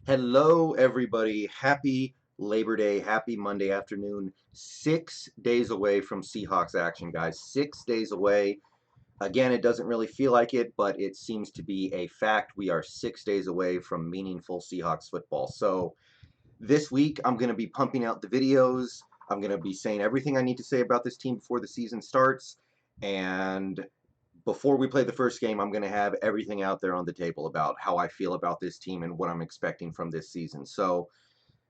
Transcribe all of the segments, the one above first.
Hello, everybody. Happy Labor Day. Happy Monday afternoon. 6 days away from Seahawks action, guys. 6 days away. Again, it doesn't really feel like it, but it seems to be a fact. We are 6 days away from meaningful Seahawks football. So this week, I'm going to be pumping out the videos. I'm going to be saying everything I need to say about this team before the season starts. And before we play the first game, I'm going to have everything out there on the table about how I feel about this team and what I'm expecting from this season. So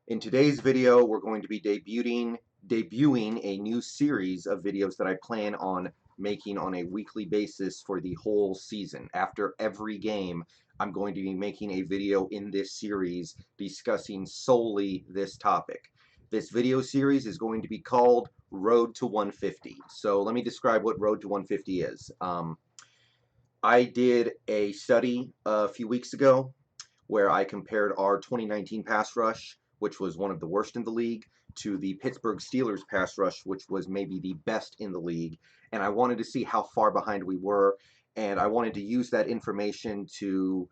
in today's video, we're going to be debuting a new series of videos that I plan on making on a weekly basis for the whole season. After every game, I'm going to be making a video in this series discussing solely this topic. This video series is going to be called Road to 150. So let me describe what Road to 150 is. I did a study a few weeks ago where I compared our 2019 pass rush, which was one of the worst in the league, to the Pittsburgh Steelers pass rush, which was maybe the best in the league. And I wanted to see how far behind we were. And I wanted to use that information to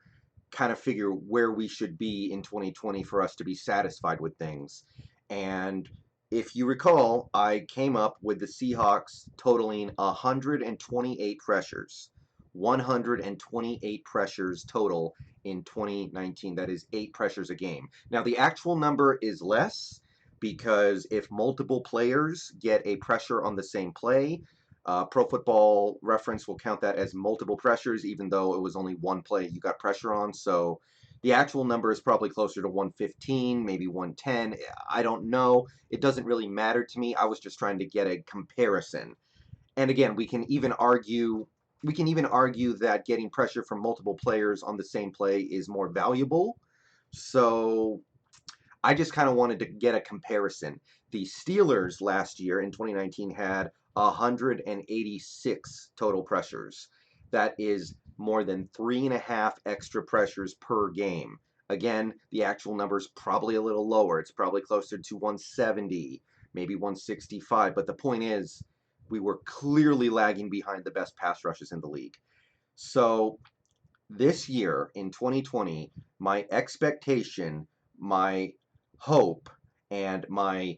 kind of figure where we should be in 2020 for us to be satisfied with things. And if you recall, I came up with the Seahawks totaling 128 pressures. 128 pressures total in 2019. That is 8 pressures a game. Now, the actual number is less because if multiple players get a pressure on the same play, Pro Football Reference will count that as multiple pressures, even though it was only one play you got pressure on. So the actual number is probably closer to 115, maybe 110. I don't know. It doesn't really matter to me. I was just trying to get a comparison. And again, we can even argue that getting pressure from multiple players on the same play is more valuable. So I just kind of wanted to get a comparison. The Steelers last year in 2019 had 186 total pressures. That is more than 3.5 extra pressures per game. Again, the actual number is probably a little lower. It's probably closer to 170, maybe 165. But the point is, we were clearly lagging behind the best pass rushes in the league. So this year in 2020, my expectation, my hope, and my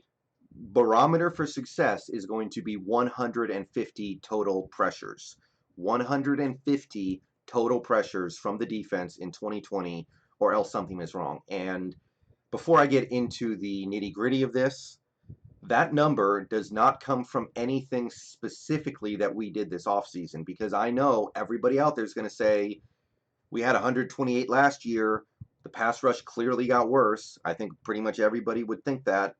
barometer for success is going to be 150 total pressures. 150 total pressures from the defense in 2020, or else something is wrong. And before I get into the nitty-gritty of this, that number does not come from anything specifically that we did this offseason, because I know everybody out there is going to say, we had 128 last year. The pass rush clearly got worse. I think pretty much everybody would think that.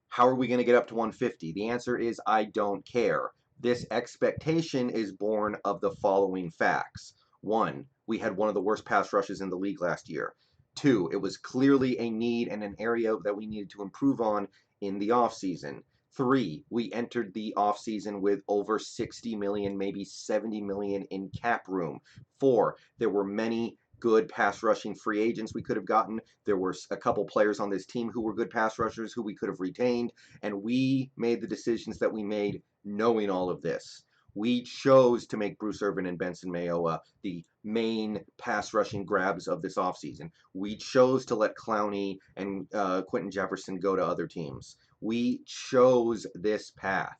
How are we going to get up to 150? The answer is I don't care. This expectation is born of the following facts. One, we had one of the worst pass rushes in the league last year. Two, it was clearly a need and an area that we needed to improve on in the offseason. Three, we entered the offseason with over 60 million, maybe 70 million in cap room. Four, there were many good pass rushing free agents we could have gotten. There were a couple players on this team who were good pass rushers who we could have retained, and we made the decisions that we made knowing all of this. We chose to make Bruce Irvin and Benson Mayowa the main pass rushing grabs of this offseason. We chose to let Clowney and Quentin Jefferson go to other teams. We chose this path.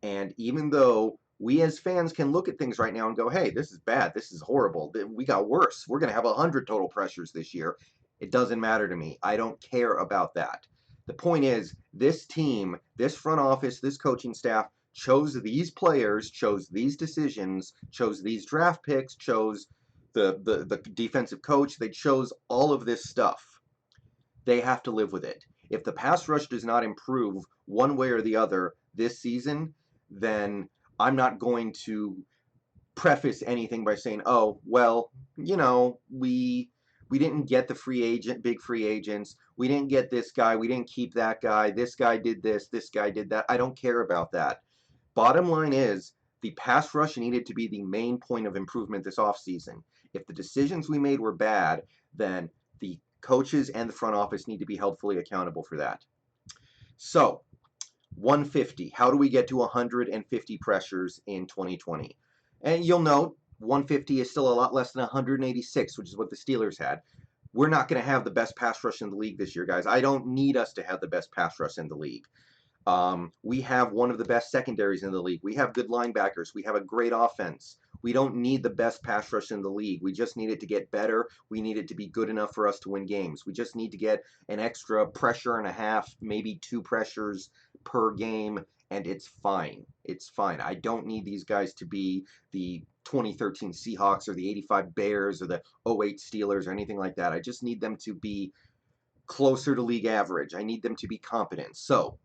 And even though we as fans can look at things right now and go, hey, this is bad, this is horrible, we got worse, we're going to have 100 total pressures this year, it doesn't matter to me. I don't care about that. The point is, this team, this front office, this coaching staff chose these players, chose these decisions, chose these draft picks, chose the defensive coach. They chose all of this stuff. They have to live with it. If the pass rush does not improve one way or the other this season, then I'm not going to preface anything by saying, oh, well, we didn't get the big free agents. We didn't get this guy. We didn't keep that guy. This guy did this. This guy did that. I don't care about that. Bottom line is, the pass rush needed to be the main point of improvement this offseason. If the decisions we made were bad, then the coaches and the front office need to be held fully accountable for that. So, 150. How do we get to 150 pressures in 2020? And you'll note 150 is still a lot less than 186, which is what the Steelers had. we're not going to have the best pass rush in the league this year, guys. I don't need us to have the best pass rush in the league. We have one of the best secondaries in the league. We have good linebackers. We have a great offense. We don't need the best pass rush in the league. We just need it to get better. We need it to be good enough for us to win games. We just need to get an extra pressure and a half, maybe 2 pressures per game, and it's fine. It's fine. I don't need these guys to be the 2013 Seahawks or the 85 Bears or the 08 Steelers or anything like that. I just need them to be closer to league average. I need them to be competent. So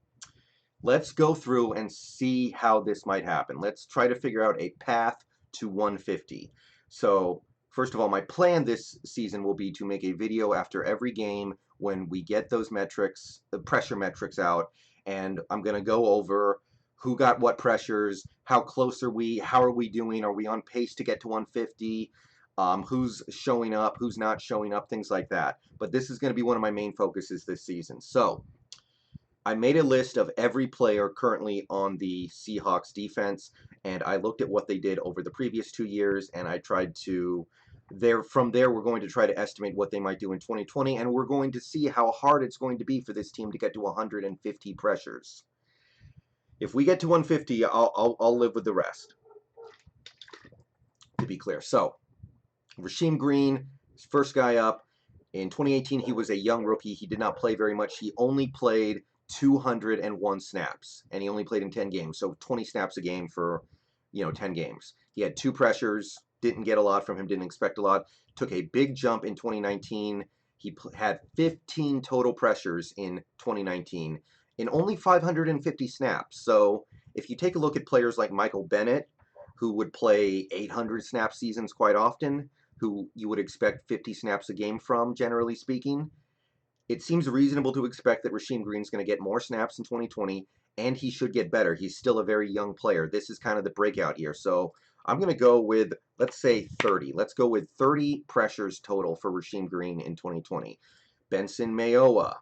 let's go through and see how this might happen. Let's try to figure out a path to 150. So first of all, my plan this season will be to make a video after every game when we get those metrics, the pressure metrics out, and I'm going to go over who got what pressures, how close are we, how are we doing, are we on pace to get to 150, who's showing up, who's not showing up, things like that. But this is going to be one of my main focuses this season. So I made a list of every player currently on the Seahawks defense, and I looked at what they did over the previous 2 years, and I tried to, from there, we're going to try to estimate what they might do in 2020, and we're going to see how hard it's going to be for this team to get to 150 pressures. If we get to 150, I'll live with the rest, to be clear. So, Rasheem Green, first guy up. In 2018, he was a young rookie. He did not play very much. He only played 201 snaps, and he only played in 10 games, so 20 snaps a game for 10 games. He had 2 pressures, didn't get a lot from him, didn't expect a lot. Took a big jump in 2019. He had 15 total pressures in 2019 in only 550 snaps. So if you take a look at players like Michael Bennett, who would play 800 snap seasons quite often, who you would expect 50 snaps a game from, generally speaking, it seems reasonable to expect that Rasheem Green's going to get more snaps in 2020, and he should get better. He's still a very young player. This is kind of the breakout year. So I'm going to go with, let's say, 30. Let's go with 30 pressures total for Rasheem Green in 2020. Benson Mayowa.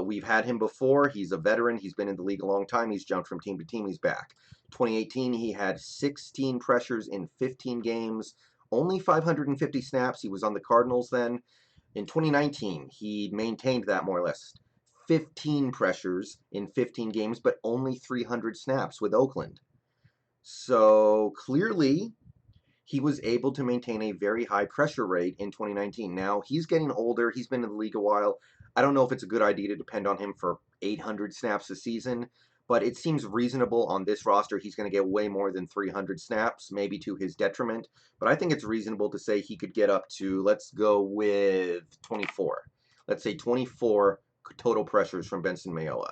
We've had him before. He's a veteran. He's been in the league a long time. He's jumped from team to team. He's back. 2018, he had 16 pressures in 15 games, only 550 snaps. He was on the Cardinals then. In 2019, he maintained that more or less. 15 pressures in 15 games, but only 300 snaps with Oakland. So clearly, he was able to maintain a very high pressure rate in 2019. Now, he's getting older. He's been in the league a while. I don't know if it's a good idea to depend on him for 800 snaps a season, but it seems reasonable on this roster. He's going to get way more than 300 snaps, maybe to his detriment. But I think it's reasonable to say he could get up to, let's go with 24. Let's say 24 total pressures from Benson Mayowa.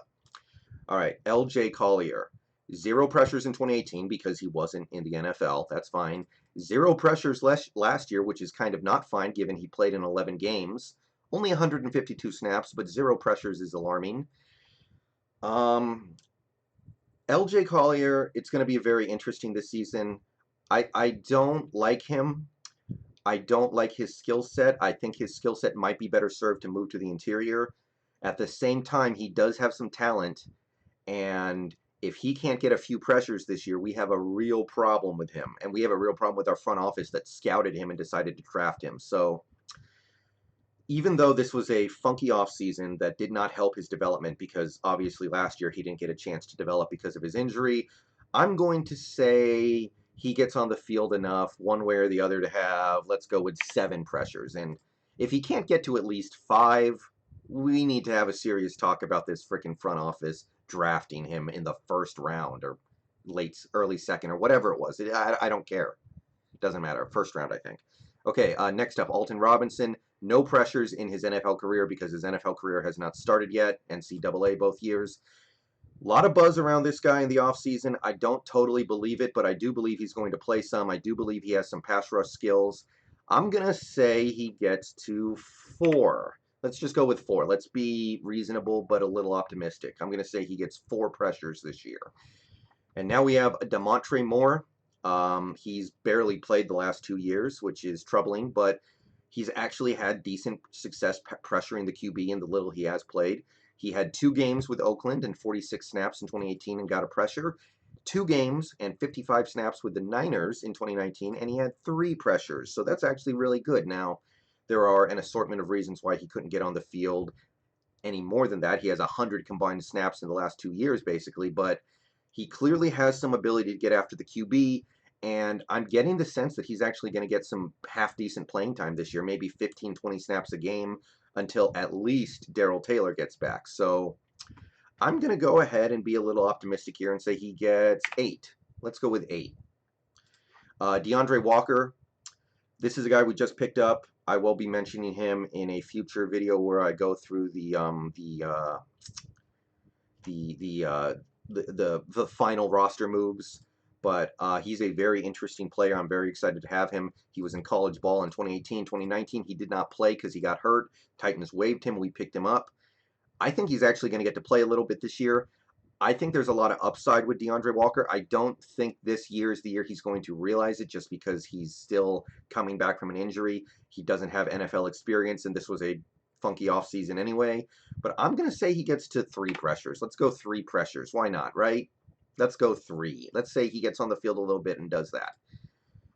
All right, L.J. Collier. 0 pressures in 2018 because he wasn't in the NFL. That's fine. 0 pressures last year, which is kind of not fine given he played in 11 games. Only 152 snaps, but 0 pressures is alarming. L.J. Collier, it's going to be very interesting this season. I don't like him. I don't like his skill set. I think his skill set might be better served to move to the interior. At the same time, he does have some talent, and if he can't get a few pressures this year, we have a real problem with him. And we have a real problem with our front office that scouted him and decided to draft him. So even though this was a funky offseason that did not help his development, because obviously last year he didn't get a chance to develop because of his injury, I'm going to say he gets on the field enough one way or the other to have, let's go with 7 pressures. And if he can't get to at least 5, we need to have a serious talk about this freaking front office drafting him in the first round or early second or whatever it was. I don't care. It doesn't matter. First round, I think. Okay, next up, Alton Robinson. No pressures in his NFL career because his NFL career has not started yet. NCAA both years. A lot of buzz around this guy in the offseason. I don't totally believe it, but I do believe he's going to play some. I do believe he has some pass rush skills. I'm going to say he gets to 4. Let's just go with 4. Let's be reasonable but a little optimistic. I'm going to say he gets 4 pressures this year. And now we have Damontre Moore. He's barely played the last 2 years, which is troubling, but he's actually had decent success pressuring the QB in the little he has played. He had 2 games with Oakland and 46 snaps in 2018 and got a pressure. 2 games and 55 snaps with the Niners in 2019, and he had 3 pressures. So that's actually really good. Now, There are an assortment of reasons why he couldn't get on the field any more than that. He has 100 combined snaps in the last 2 years, basically, but he clearly has some ability to get after the QB, and I'm getting the sense that he's actually going to get some half-decent playing time this year, maybe 15, 20 snaps a game until at least Darrell Taylor gets back. So I'm going to go ahead and be a little optimistic here and say he gets 8. Let's go with 8. DeAndre Walker, this is a guy we just picked up. I will be mentioning him in a future video where I go through the final roster moves. But he's a very interesting player. I'm very excited to have him. He was in college ball in 2018, 2019. He did not play because he got hurt. Titans waived him. We picked him up. I think he's actually going to get to play a little bit this year. I think there's a lot of upside with DeAndre Walker. I don't think this year is the year he's going to realize it just because he's still coming back from an injury. He doesn't have NFL experience, and this was a funky offseason anyway. But I'm going to say he gets to 3 pressures. Let's go 3 pressures. Why not, right? Let's go 3. Let's say he gets on the field a little bit and does that.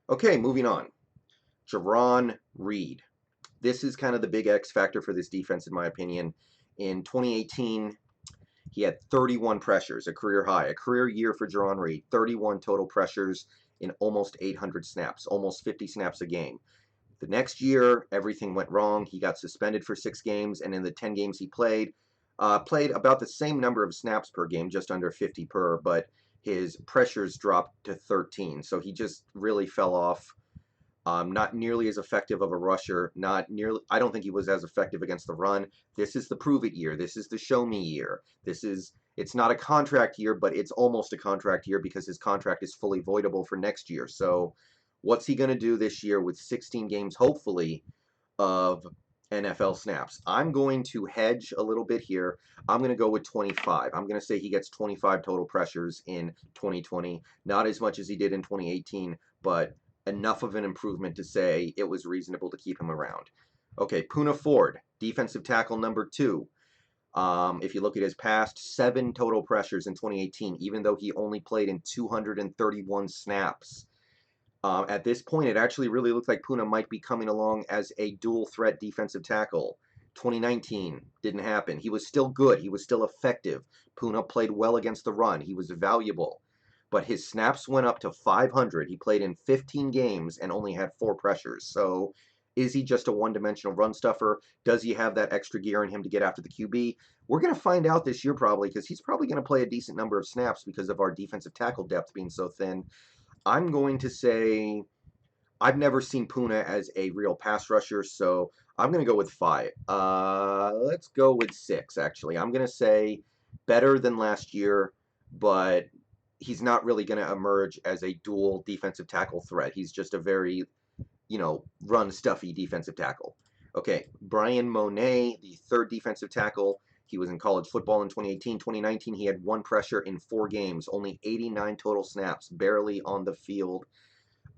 Okay, moving on. Jarran Reed. This is kind of the big X factor for this defense, in my opinion. In 2018, he had 31 pressures, a career high, a career year for Jarran Reed. 31 total pressures in almost 800 snaps, almost 50 snaps a game. The next year, everything went wrong. He got suspended for 6 games, and in the 10 games he played about the same number of snaps per game, just under 50 per, but his pressures dropped to 13. So he just really fell off. Not nearly as effective of a rusher. I don't think he was as effective against the run. This is the prove it year. This is the show me year. It's not a contract year, but it's almost a contract year because his contract is fully voidable for next year. So what's he going to do this year with 16 games, hopefully, of NFL snaps? I'm going to hedge a little bit here. I'm going to go with 25. I'm going to say he gets 25 total pressures in 2020. Not as much as he did in 2018, but enough of an improvement to say it was reasonable to keep him around. Okay, Poona Ford, defensive tackle number 2. If you look at his past, 7 total pressures in 2018, even though he only played in 231 snaps. At this point, it actually really looks like Poona might be coming along as a dual threat defensive tackle. 2019 didn't happen. He was still good. He was still effective. Poona played well against the run. He was valuable. But his snaps went up to 500. He played in 15 games and only had 4 pressures. So is he just a one-dimensional run stuffer? Does he have that extra gear in him to get after the QB? We're going to find out this year probably because he's probably going to play a decent number of snaps because of our defensive tackle depth being so thin. I'm going to say I've never seen Poona as a real pass rusher, so I'm going to go with 5. Let's go with 6, actually. I'm going to say better than last year, but he's not really going to emerge as a dual defensive tackle threat. He's just a very, run stuffy defensive tackle. Okay, Brian Monet, the 3rd defensive tackle. He was in college football in 2018. 2019, he had 1 pressure in 4 games, only 89 total snaps, barely on the field.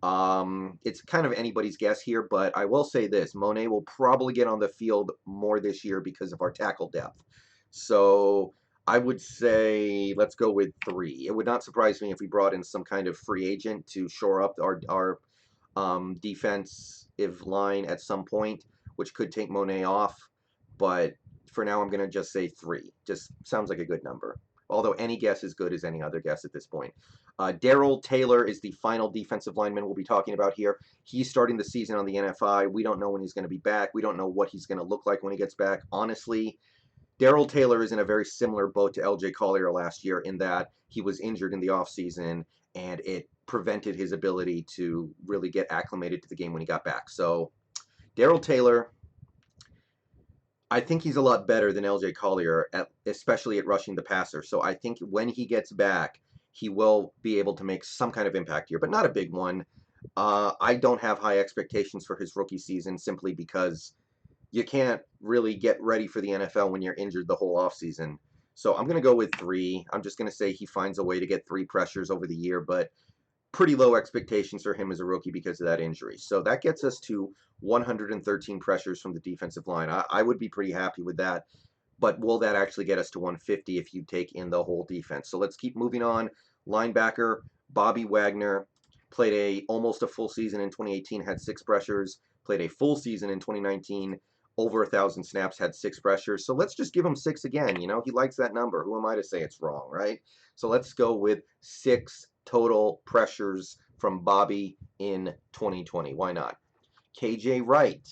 It's kind of anybody's guess here, but I will say this. Monet will probably get on the field more this year because of our tackle depth. So I would say let's go with 3. It would not surprise me if we brought in some kind of free agent to shore up our defensive line at some point, which could take Monet off. But for now, I'm going to just say 3. Just sounds like a good number. Although any guess is good as any other guess at this point. Darrell Taylor is the final defensive lineman we'll be talking about here. He's starting the season on the NFI. We don't know when he's going to be back. We don't know what he's going to look like when he gets back. Honestly, Darrell Taylor is in a very similar boat to LJ Collier last year in that he was injured in the offseason and it prevented his ability to really get acclimated to the game when he got back. So Darrell Taylor, I think he's a lot better than LJ Collier, especially at rushing the passer. So I think when he gets back, he will be able to make some kind of impact here, but not a big one. I don't have high expectations for his rookie season simply because you can't really get ready for the NFL when you're injured the whole offseason. So I'm going to go with 3. I'm just going to say he finds a way to get 3 pressures over the year, but pretty low expectations for him as a rookie because of that injury. So that gets us to 113 pressures from the defensive line. I would be pretty happy with that, but will that actually get us to 150 if you take in the whole defense? So let's keep moving on. Linebacker, Bobby Wagner, played almost a full season in 2018, had 6 pressures. played a full season in 2019, over 1,000 snaps, had 6 pressures. So let's just give him 6 again. You know, he likes that number. Who am I to say it's wrong, right? So let's go with 6 total pressures from Bobby in 2020. Why not? KJ Wright,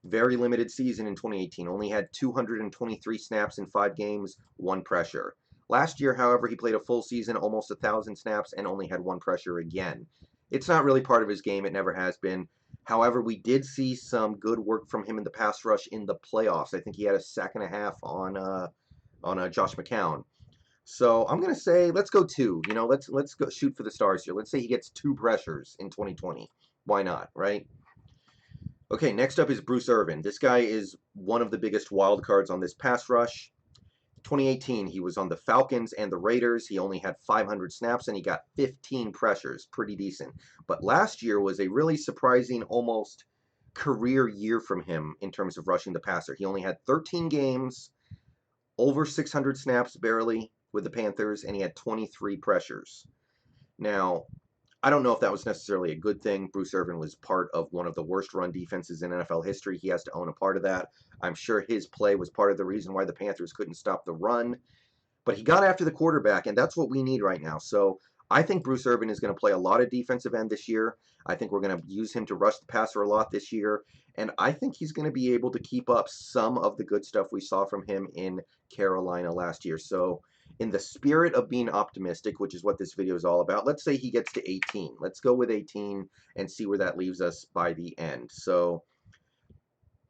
very limited season in 2018. Only had 223 snaps in 5 games, 1 pressure. Last year, however, he played a full season, almost 1,000 snaps, and only had 1 pressure again. It's not really part of his game. It never has been. However, we did see some good work from him in the pass rush in the playoffs. I think he had a sack and a half on Josh McCown. So I'm gonna say let's go 2. You know, let's go shoot for the stars here. Let's say he gets 2 pressures in 2020. Why not, right? Okay, next up is Bruce Irvin. This guy is one of the biggest wild cards on this pass rush. 2018, he was on the Falcons and the Raiders. He only had 500 snaps and he got 15 pressures. Pretty decent. But last year was a really surprising, almost career year from him in terms of rushing the passer. He only had 13 games, over 600 snaps barely with the Panthers, and he had 23 pressures. Now, I don't know if that was necessarily a good thing. Bruce Irvin was part of one of the worst run defenses in NFL history. He has to own a part of that. I'm sure his play was part of the reason why the Panthers couldn't stop the run. But he got after the quarterback, and that's what we need right now. So I think Bruce Irvin is going to play a lot of defensive end this year. I think we're going to use him to rush the passer a lot this year. And I think he's going to be able to keep up some of the good stuff we saw from him in Carolina last year. So in the spirit of being optimistic, which is what this video is all about, let's say he gets to 18. Let's go with 18 and see where that leaves us by the end. So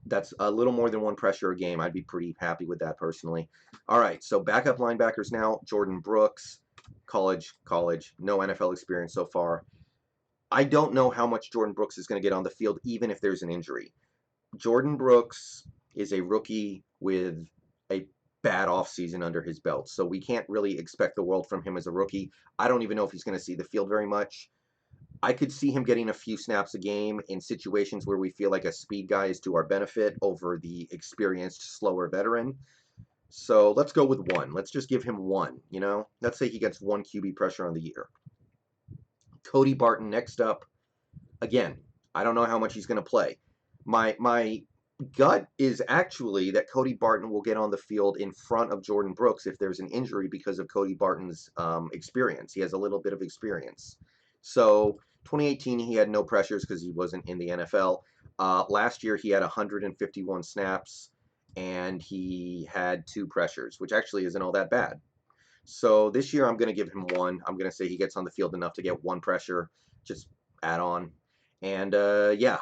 that's a little more than 1 pressure a game. I'd be pretty happy with that personally. All right, so backup linebackers now. Jordan Brooks, college, no NFL experience so far. I don't know how much Jordan Brooks is going to get on the field, even if there's an injury. Jordan Brooks is a rookie with a bad offseason under his belt, so we can't really expect the world from him as a rookie. I don't even know if he's going to see the field very much. I could see him getting a few snaps a game in situations where we feel like a speed guy is to our benefit over the experienced, slower veteran. So let's go with 1. Let's just give him 1, you know? Let's say he gets 1 QB pressure on the year. Cody Barton next up. Again, I don't know how much he's going to play. My gut is actually that Cody Barton will get on the field in front of Jordan Brooks if there's an injury because of Cody Barton's experience. He has a little bit of experience. So 2018, he had no pressures because he wasn't in the NFL. Last year, he had 151 snaps, and he had 2 pressures, which actually isn't all that bad. So this year, I'm going to give him 1. I'm going to say he gets on the field enough to get 1 pressure, just add on. And yeah,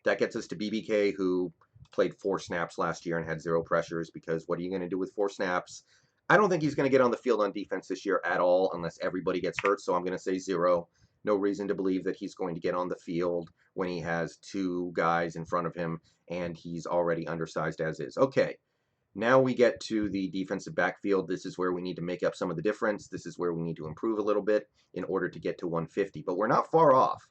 that gets us to BBK, who played 4 snaps last year and had 0 pressures, because what are you going to do with 4 snaps? I don't think he's going to get on the field on defense this year at all unless everybody gets hurt, so I'm going to say 0. No reason to believe that he's going to get on the field when he has 2 guys in front of him and he's already undersized as is. Okay, now we get to the defensive backfield. This is where we need to make up some of the difference. This is where we need to improve a little bit in order to get to 150, but we're not far off.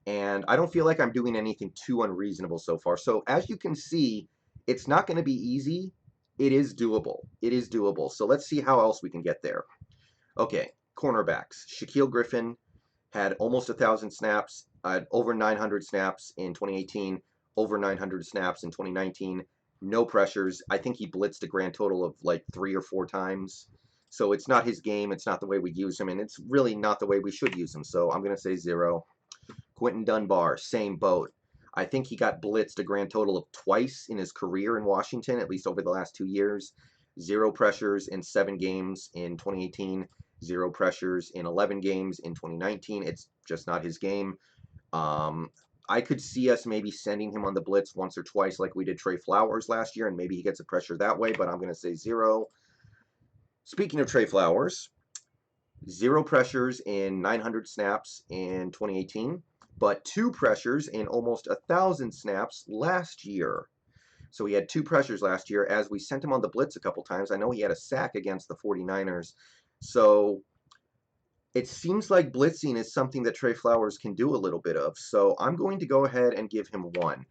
And I don't feel like I'm doing anything too unreasonable so far. So as you can see, it's not going to be easy. It is doable. It is doable. So let's see how else we can get there. Okay, cornerbacks. Shaquille Griffin had almost 1,000 snaps, over 900 snaps in 2018, over 900 snaps in 2019. No pressures. I think he blitzed a grand total of like 3 or 4 times. So it's not his game. It's not the way we use him, and it's really not the way we should use him. So I'm going to say 0. Quentin Dunbar, same boat. I think he got blitzed a grand total of 2 in his career in Washington, at least over the last 2 years. 0 pressures in 7 games in 2018. 0 pressures in 11 games in 2019. It's just not his game. I could see us maybe sending him on the blitz once or twice like we did Trey Flowers last year, and maybe he gets a pressure that way, but I'm going to say 0. Speaking of Trey Flowers, 0 pressures in 900 snaps in 2018, but 2 pressures in almost 1,000 snaps last year. So he had 2 pressures last year as we sent him on the blitz a couple times. I know he had a sack against the 49ers. So it seems like blitzing is something that Trey Flowers can do a little bit of. So I'm going to go ahead and give him 1.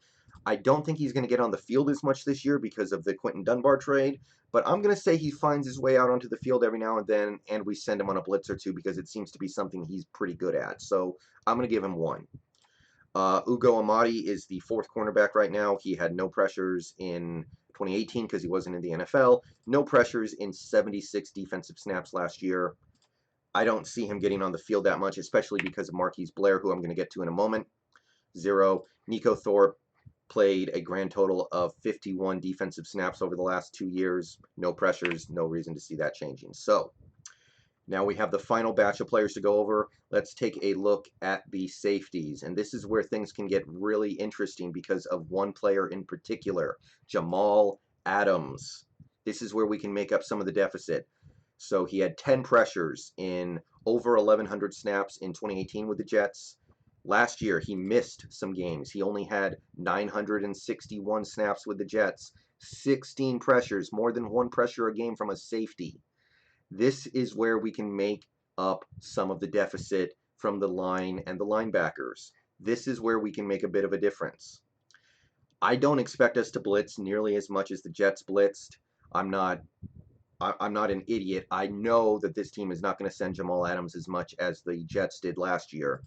I don't think he's going to get on the field as much this year because of the Quentin Dunbar trade, but I'm going to say he finds his way out onto the field every now and then, and we send him on a blitz or 2 because it seems to be something he's pretty good at. So I'm going to give him 1. Ugo Amadi is the fourth cornerback right now. He had no pressures in 2018 because he wasn't in the NFL. No pressures in 76 defensive snaps last year. I don't see him getting on the field that much, especially because of Marquise Blair, who I'm going to get to in a moment. 0. Nico Thorpe played a grand total of 51 defensive snaps over the last 2 years. No pressures, no reason to see that changing. So, now we have the final batch of players to go over. Let's take a look at the safeties. And this is where things can get really interesting because of one player in particular, Jamal Adams. This is where we can make up some of the deficit. So he had 10 pressures in over 1,100 snaps in 2018 with the Jets. Last year, he missed some games. He only had 961 snaps with the Jets, 16 pressures, more than one pressure a game from a safety. This is where we can make up some of the deficit from the line and the linebackers. This is where we can make a bit of a difference. I don't expect us to blitz nearly as much as the Jets blitzed. I'm not an idiot. I know that this team is not going to send Jamal Adams as much as the Jets did last year,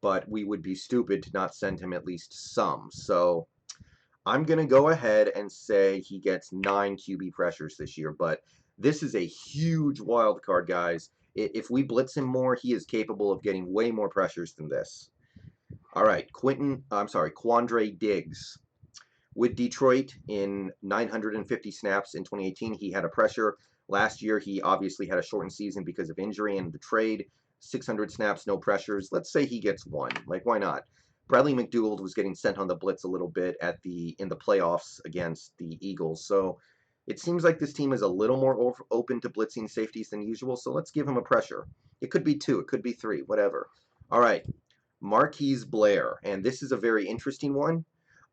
but we would be stupid to not send him at least some. So I'm going to go ahead and say he gets 9 QB pressures this year, but this is a huge wild card, guys. If we blitz him more, he is capable of getting way more pressures than this. All right, Quandre Diggs. With Detroit in 950 snaps in 2018, he had a pressure. Last year, he obviously had a shortened season because of injury and the trade. 600 snaps, no pressures. Let's say he gets 1. Like, why not? Bradley McDougald was getting sent on the blitz a little bit in the playoffs against the Eagles. So it seems like this team is a little more open to blitzing safeties than usual. So let's give him a pressure. It could be 2. It could be 3. Whatever. All right. Marquise Blair. And this is a very interesting one.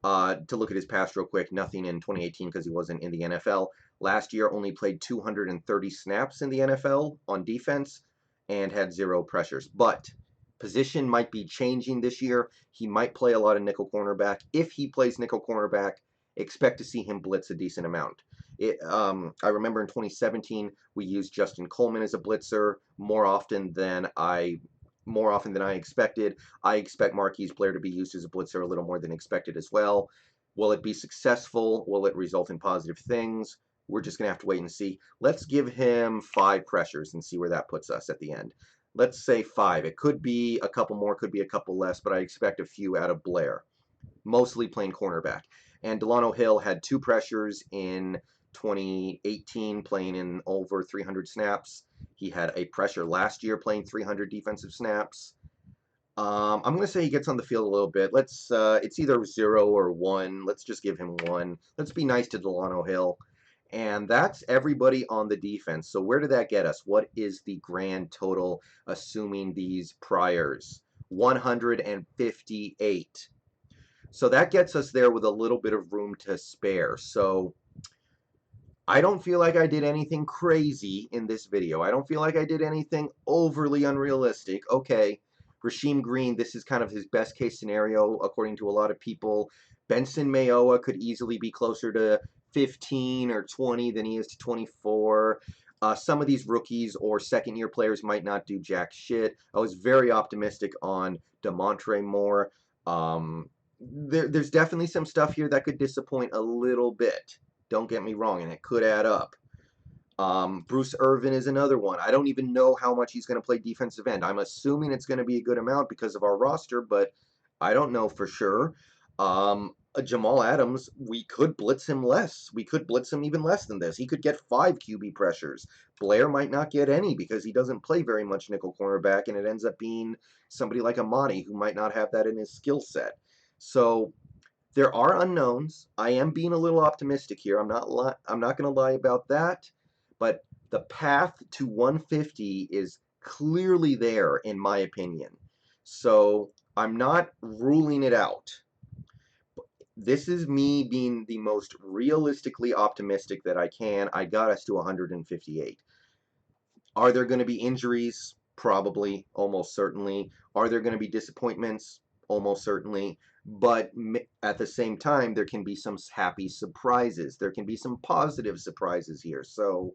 To look at his past real quick, nothing in 2018 because he wasn't in the NFL. Last year only played 230 snaps in the NFL on defense and had 0 pressures. But position might be changing this year. He might play a lot of nickel cornerback. If he plays nickel cornerback, expect to see him blitz a decent amount. I remember in 2017 we used Justin Coleman as a blitzer more often than I expected. I expect Marquise Blair to be used as a blitzer a little more than expected as well. Will it be successful? Will it result in positive things? We're just going to have to wait and see. Let's give him 5 pressures and see where that puts us at the end. Let's say 5. It could be a couple more, could be a couple less, but I expect a few out of Blair. Mostly playing cornerback. And Delano Hill had 2 pressures in 2018, playing in over 300 snaps. He had a pressure last year playing 300 defensive snaps. I'm going to say he gets on the field a little bit. It's either 0 or 1. Let's just give him 1. Let's be nice to Delano Hill. And that's everybody on the defense. So where did that get us? What is the grand total, assuming these priors? 158. So that gets us there with a little bit of room to spare. So I don't feel like I did anything crazy in this video. I don't feel like I did anything overly unrealistic. Okay, Rasheem Green, this is kind of his best case scenario, according to a lot of people. Benson Mayowa could easily be closer to 15 or 20 than he is to 24. Some of these rookies or second-year players might not do jack shit. I was very optimistic on DeMontre Moore. There's definitely some stuff here that could disappoint a little bit. Don't get me wrong, and it could add up. Bruce Irvin is another one. I don't even know how much he's going to play defensive end. I'm assuming it's going to be a good amount because of our roster, but I don't know for sure. Jamal Adams, we could blitz him less. We could blitz him even less than this. He could get 5 QB pressures. Blair might not get any because he doesn't play very much nickel cornerback, and it ends up being somebody like Amadi who might not have that in his skill set. So there are unknowns. I am being a little optimistic here. I'm not going to lie about that, but the path to 150 is clearly there in my opinion. So I'm not ruling it out. This is me being the most realistically optimistic that I can. I got us to 158. Are there going to be injuries? Probably, almost certainly. Are there going to be disappointments? Almost certainly. But at the same time, there can be some happy surprises. There can be some positive surprises here. So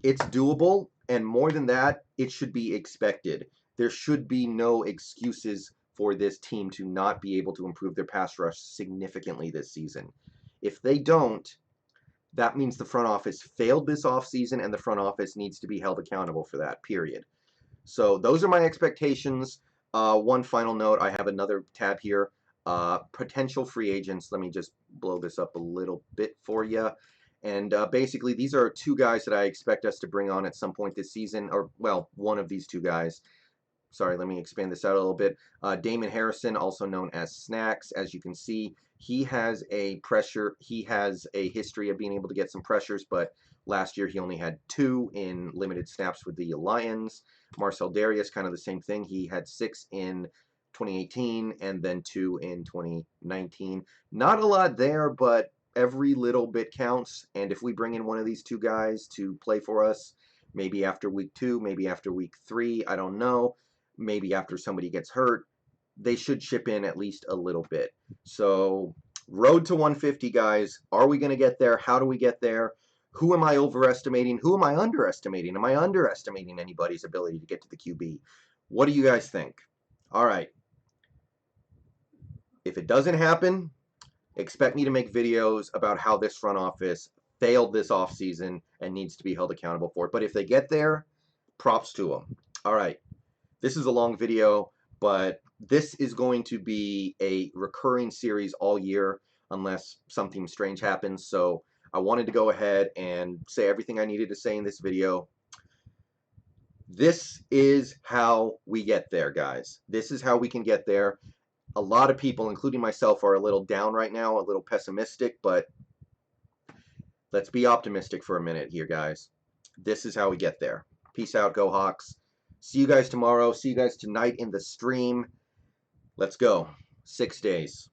it's doable, and more than that, it should be expected. There should be no excuses for this team to not be able to improve their pass rush significantly this season. If they don't, that means the front office failed this offseason, and the front office needs to be held accountable for that, period. So those are my expectations. One final note, I have another tab here. Potential free agents. Let me just blow this up a little bit for you. And basically, these are two guys that I expect us to bring on at some point this season, or, well, one of these two guys. Sorry, let me expand this out a little bit. Damon Harrison, also known as Snacks, as you can see, he has a history of being able to get some pressures, but last year he only had 2 in limited snaps with the Lions. Marcel Darius, kind of the same thing. He had 6 in 2018 and then 2 in 2019. Not a lot there, but every little bit counts. And if we bring in one of these two guys to play for us, maybe after week 2, maybe after week 3, I don't know, maybe after somebody gets hurt, they should chip in at least a little bit. So, road to 150, guys. Are we going to get there? How do we get there? Who am I overestimating? Who am I underestimating? Am I underestimating anybody's ability to get to the QB? What do you guys think? All right. If it doesn't happen, expect me to make videos about how this front office failed this offseason and needs to be held accountable for it. But if they get there, props to them. All right. This is a long video, but this is going to be a recurring series all year unless something strange happens. So I wanted to go ahead and say everything I needed to say in this video. This is how we get there, guys. This is how we can get there. A lot of people, including myself, are a little down right now, a little pessimistic, but let's be optimistic for a minute here, guys. This is how we get there. Peace out, go Hawks. See you guys tomorrow. See you guys tonight in the stream. Let's go. 6 days.